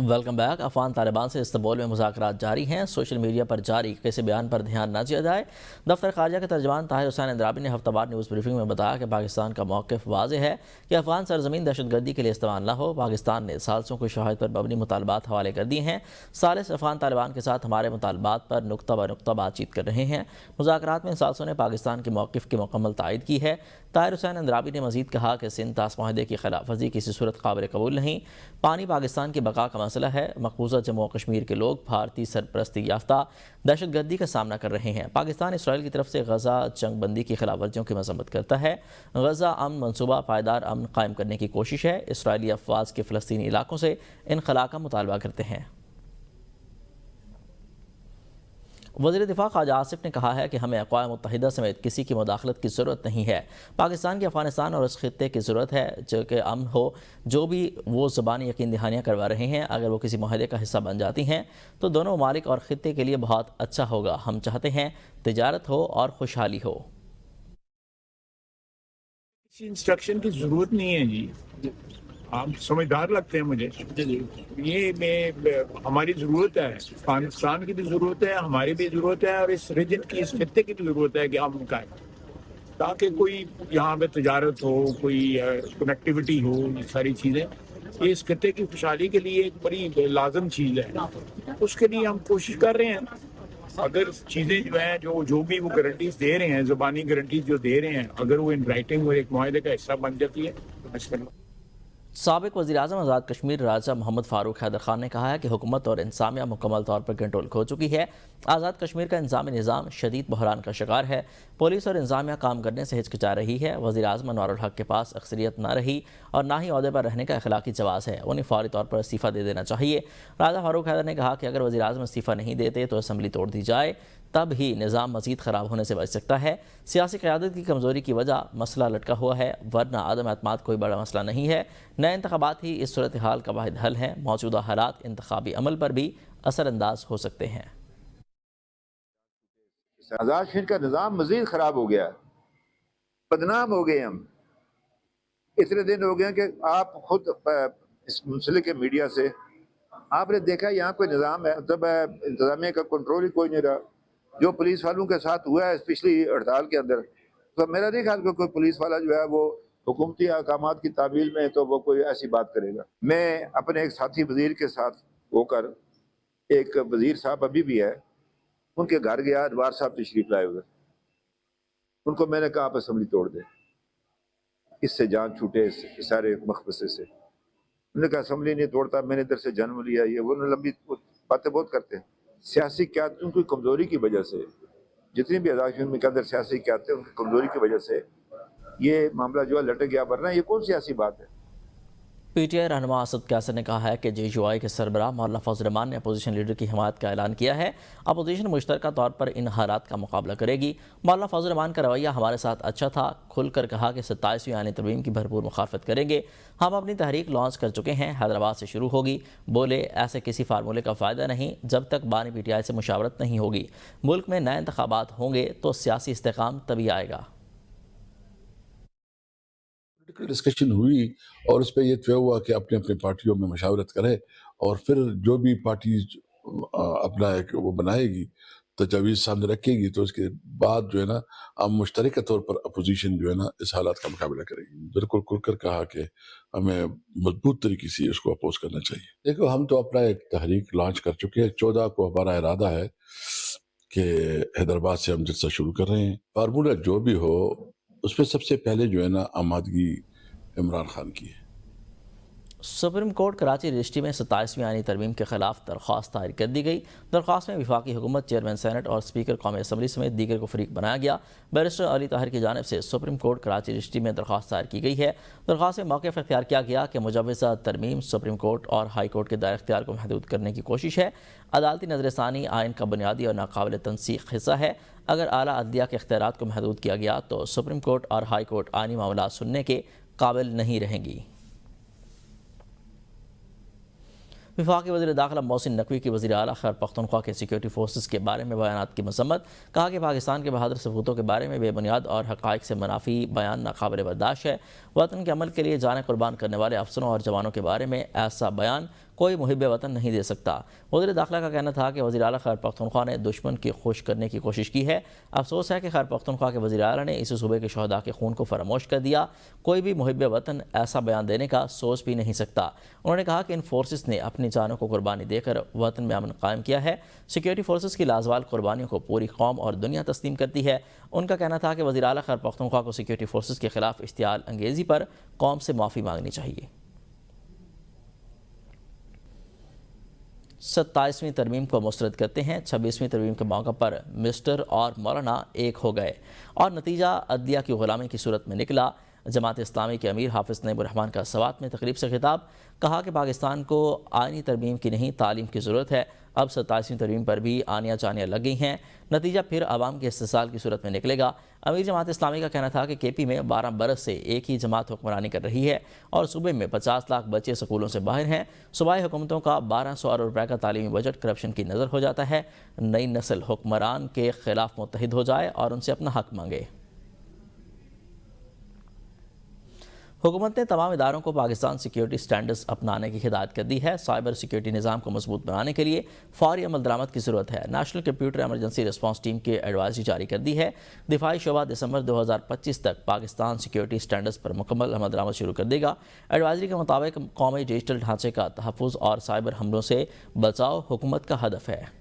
Welcome back. Afghan Taliban سے Istanbul میں مذاکرات جاری ہیں۔ سوشل میڈیا پر جاری کسی بیان پر دھیان نہ دیا جائے۔ دفتر خارجہ کے ترجمان طاہر حسین اندرابی نے ہفتہ وار نیوز بریفنگ میں بتایا کہ پاکستان کا موقف واضح ہے کہ افغان سرزمین دہشت گردی کے لیے استعمال نہ ہو۔ پاکستان نے ثالثوں کو شواہد پر مبنی مطالبات حوالے کر دیے ہیں۔ ثالث افغان طالبان کے ساتھ ہمارے مطالبات پر نقطہ بہ نقطہ بات چیت کر رہے ہیں۔ مذاکرات میں ثالثوں نے پاکستان کے موقف کی مکمل تائید کی ہے۔ طاہر حسین اندرابی نے مزید کہا کہ سندھ طاس معاہدے کی خلاف ورزی کسی صورت قابل قبول نہیں۔ پانی پاکستان کی بقا کا مسئلہ ہے۔ مقبوضہ جموں و کشمیر کے لوگ بھارتی سرپرستی یافتہ دہشت گردی کا سامنا کر رہے ہیں۔ پاکستان اسرائیل کی طرف سے غزہ جنگ بندی کی خلاف ورزیوں کی مذمت کرتا ہے۔ غزہ امن منصوبہ پائیدار امن قائم کرنے کی کوشش ہے۔ اسرائیلی افواج کے فلسطینی علاقوں سے انخلا کا مطالبہ کرتے ہیں۔ وزیر دفاع خواجہ آصف نے کہا ہے کہ ہمیں اقوام متحدہ سمیت کسی کی مداخلت کی ضرورت نہیں ہے۔ پاکستان کی افغانستان اور اس خطے کی ضرورت ہے جو کہ امن ہو۔ جو بھی وہ زبانی یقین دہانیاں کروا رہے ہیں، اگر وہ کسی معاہدے کا حصہ بن جاتی ہیں تو دونوں ممالک اور خطے کے لیے بہت اچھا ہوگا۔ ہم چاہتے ہیں تجارت ہو اور خوشحالی ہو۔ کسی انسٹرکشن کی ضرورت نہیں ہے جی، آپ سمجھدار لگتے ہیں مجھے۔ یہ ہماری ضرورت ہے، افغانستان کی بھی ضرورت ہے، ہماری بھی ضرورت ہے، اور اس ریجن کی، اس خطے کی بھی ضرورت ہے کہ ہم کا تاکہ کوئی یہاں پہ تجارت ہو، کوئی کنیکٹیوٹی ہو، یہ ساری چیزیں یہ اس خطے کی خوشحالی کے لیے ایک بڑی لازم چیز ہے۔ اس کے لیے ہم کوشش کر رہے ہیں۔ اگر چیزیں جو ہیں جو بھی وہ گارنٹیز دے رہے ہیں، زبانی گارنٹیز جو دے رہے ہیں، اگر وہ ان رائٹنگ اور ایک معاہدے کا حصہ بن جاتی ہے تو مشکل۔ سابق وزیراعظم آزاد کشمیر راجہ محمد فاروق حیدر خان نے کہا ہے کہ حکومت اور انتظامیہ مکمل طور پر کنٹرول کھو چکی ہے۔ آزاد کشمیر کا انتظامی نظام شدید بحران کا شکار ہے۔ پولیس اور انتظامیہ کام کرنے سے ہچکچا رہی ہے۔ وزیراعظم انوار الحق کے پاس اکثریت نہ رہی اور نہ ہی عہدے پر رہنے کا اخلاقی جواز ہے۔ انہیں فوری طور پر استعفیٰ دے دینا چاہیے۔ راجہ فاروق حیدر نے کہا کہ اگر وزیراعظم استعفیٰ نہیں دیتے تو اسمبلی توڑ دی جائے، تب ہی نظام مزید خراب ہونے سے بچ سکتا ہے۔ سیاسی قیادت کی کمزوری کی وجہ مسئلہ لٹکا ہوا ہے، ورنہ عدم اعتماد کوئی بڑا مسئلہ نہیں ہے۔ نئے انتخابات ہی اس صورتحال کا واحد حل ہیں۔ موجودہ حالات انتخابی عمل پر بھی اثر انداز ہو سکتے ہیں۔ آزاد کشمیر کا نظام مزید خراب ہو گیا، بدنام ہو گئے ہم۔ اتنے دن ہو گئے کہ آپ خود اس منسلک کے میڈیا سے آپ نے دیکھا یہاں کوئی نظام ہے، مطلب انتظامیہ کا کنٹرول ہی کوئی نہیں رہا۔ جو پولیس والوں کے ساتھ ہوا ہے پچھلی ہڑتال کے اندر، تو میرا نہیں خیال کہ کوئی پولیس والا جو ہے وہ حکومتی احکامات کی تعمیل میں تو وہ کوئی ایسی بات کرے گا۔ میں اپنے ایک ساتھی وزیر کے ساتھ ہو کر، ایک وزیر صاحب ابھی بھی ہے، ان کے گھر گیا، ادوار صاحب تشریف لائے ہوئے، ان کو میں نے کہا آپ اسمبلی توڑ دیں، اس سے جان چھوٹے اس سارے مخبصے سے۔ انہوں نے کہا اسمبلی نہیں توڑتا، میں نے ادھر سے جنم لیا۔ یہ وہ لمبی باتیں بہت کرتے ہیں۔ سیاسی قیادتوں کی کمزوری کی وجہ سے، جتنی بھی آزاد کشمیر کے اندر سیاسی قیادتیں ان کی کمزوری کی وجہ سے یہ معاملہ جو ہے لٹک گیا، ورنہ یہ کون سیاسی بات ہے۔ پی ٹی آئی رہنما اسد قیصر نے کہا ہے کہ جے یو آئی کے سربراہ مولانا فضل الرحمان نے اپوزیشن لیڈر کی حمایت کا اعلان کیا ہے۔ اپوزیشن مشترکہ طور پر ان حالات کا مقابلہ کرے گی۔ مولانا فضل الرحمان کا رویہ ہمارے ساتھ اچھا تھا، کھل کر کہا کہ 27ویں آئینی ترمیم کی بھرپور مخالفت کریں گے۔ ہم اپنی تحریک لانچ کر چکے ہیں، حیدرآباد سے شروع ہوگی۔ بولے ایسے کسی فارمولے کا فائدہ نہیں جب تک بانی پی ٹی آئی سے مشاورت نہیں ہوگی۔ ملک میں نئے انتخابات ہوں گے تو سیاسی استحکام تبھی آئے گا۔ ڈسکشن ہوئی اور اس پہ یہ طے ہوا کہ اپنے اپنے پارٹیوں میں مشاورت کرے، اور پھر جو بھی پارٹی اپنا ایک وہ بنائے گی، تجاویز سامنے رکھے گی، تو اس کے بعد جو ہے نا ہم مشترکہ طور پر اپوزیشن جو ہے نا اس حالات کا مقابلہ کرے گی۔ بالکل کھل کر کہا کہ ہمیں مضبوط طریقے سے اس کو اپوز کرنا چاہیے۔ دیکھو ہم تو اپنا ایک تحریک لانچ کر چکے ہیں۔ 14 کو ہمارا ارادہ ہے کہ حیدرآباد سے ہم جلسہ شروع کر رہے ہیں۔ فارمولہ جو بھی ہو اس پہ سب سے پہلے جو ہے نا آمادگی عمران خان کی ہے۔ سپریم کورٹ کراچی رجسٹری میں 27ویں آئینی ترمیم کے خلاف درخواست دائر کر دی گئی۔ درخواست میں وفاقی حکومت، چیئرمین سینٹ اور اسپیکر قومی اسمبلی سمیت دیگر کو فریق بنایا گیا۔ بیرسٹر علی طاہر کی جانب سے سپریم کورٹ کراچی رجسٹری میں درخواست دائر کی گئی ہے۔ درخواست میں موقف اختیار کیا گیا کہ مجوزہ ترمیم سپریم کورٹ اور ہائی کورٹ کے دائر اختیار کو محدود کرنے کی کوشش ہے۔ عدالتی نظر ثانی آئین کا بنیادی اور ناقابل تنسیق حصہ ہے۔ اگر اعلیٰ عدلیہ کے اختیارات کو محدود کیا گیا تو سپریم کورٹ اور ہائی کورٹ آئینی معاملات سننے کے قابل نہیں رہیں گی۔ وفاقی وزیر داخلہ محسن نقوی کی وزیر اعلیٰ خیبر پختونخوا کے سیکورٹی فورسز کے بارے میں بیانات کی مذمت، کہا کہ پاکستان کے بہادر سپوتوں کے بارے میں بے بنیاد اور حقائق سے منافی بیان ناقابل برداشت ہے۔ وطن کے عمل کے لیے جانیں قربان کرنے والے افسروں اور جوانوں کے بارے میں ایسا بیان کوئی محب وطن نہیں دے سکتا۔ وزیر داخلہ کا کہنا تھا کہ وزیر اعلیٰ خیبر پختونخوا نے دشمن کی خوش کرنے کی کوشش کی ہے۔ افسوس ہے کہ خیبر پختونخوا کے وزیر اعلیٰ نے اس صوبے کے شہداء کے خون کو فراموش کر دیا۔ کوئی بھی محب وطن ایسا بیان دینے کا سوچ بھی نہیں سکتا۔ انہوں نے کہا کہ ان فورسز نے اپنی جانوں کو قربانی دے کر وطن میں امن قائم کیا ہے۔ سیکورٹی فورسز کی لازوال قربانیوں کو پوری قوم اور دنیا تسلیم کرتی ہے۔ ان کا کہنا تھا کہ وزیر اعلیٰ خیبر پختونخوا کو سیکورٹی فورسز کے خلاف اشتعال انگیزی پر قوم سے معافی مانگنی چاہیے۔ 27ویں ترمیم کو مسترد کرتے ہیں۔ 26ویں ترمیم کے موقع پر مسٹر اور مولانا ایک ہو گئے اور نتیجہ عدلیہ کی غلامی کی صورت میں نکلا۔ جماعت اسلامی کے امیر حافظ نعیم الرحمن کا سوات میں تقریب سے خطاب، کہا کہ پاکستان کو آئینی ترمیم کی نہیں تعلیم کی ضرورت ہے۔ اب 27ویں ترمیم پر بھی آنیاں جانیاں لگ گئی ہیں، نتیجہ پھر عوام کے استحصال کی صورت میں نکلے گا۔ امیر جماعت اسلامی کا کہنا تھا کہ کے پی میں 12 برس سے ایک ہی جماعت حکمرانی کر رہی ہے اور صوبے میں 50 لاکھ بچے سکولوں سے باہر ہیں۔ صوبائی حکومتوں کا 1200 ارب روپے کا تعلیمی بجٹ کرپشن کی نظر ہو جاتا ہے۔ نئی نسل حکمران کے خلاف متحد ہو جائے اور ان سے اپنا حق مانگے۔ حکومت نے تمام اداروں کو پاکستان سیکیورٹی سٹینڈرڈز اپنانے کی ہدایت کر دی ہے۔ سائبر سیکیورٹی نظام کو مضبوط بنانے کے لیے فوری عمل درآمد کی ضرورت ہے۔ National computer emergency response team کی ایڈوائزری جاری کر دی ہے۔ دفاعی شعبہ دسمبر 2025 تک پاکستان سیکیورٹی سٹینڈرڈز پر مکمل عمل درآمد شروع کر دے گا۔ ایڈوائزری کے مطابق قومی ڈیجیٹل ڈھانچے کا تحفظ اور سائبر حملوں سے بچاؤ حکومت کا ہدف ہے۔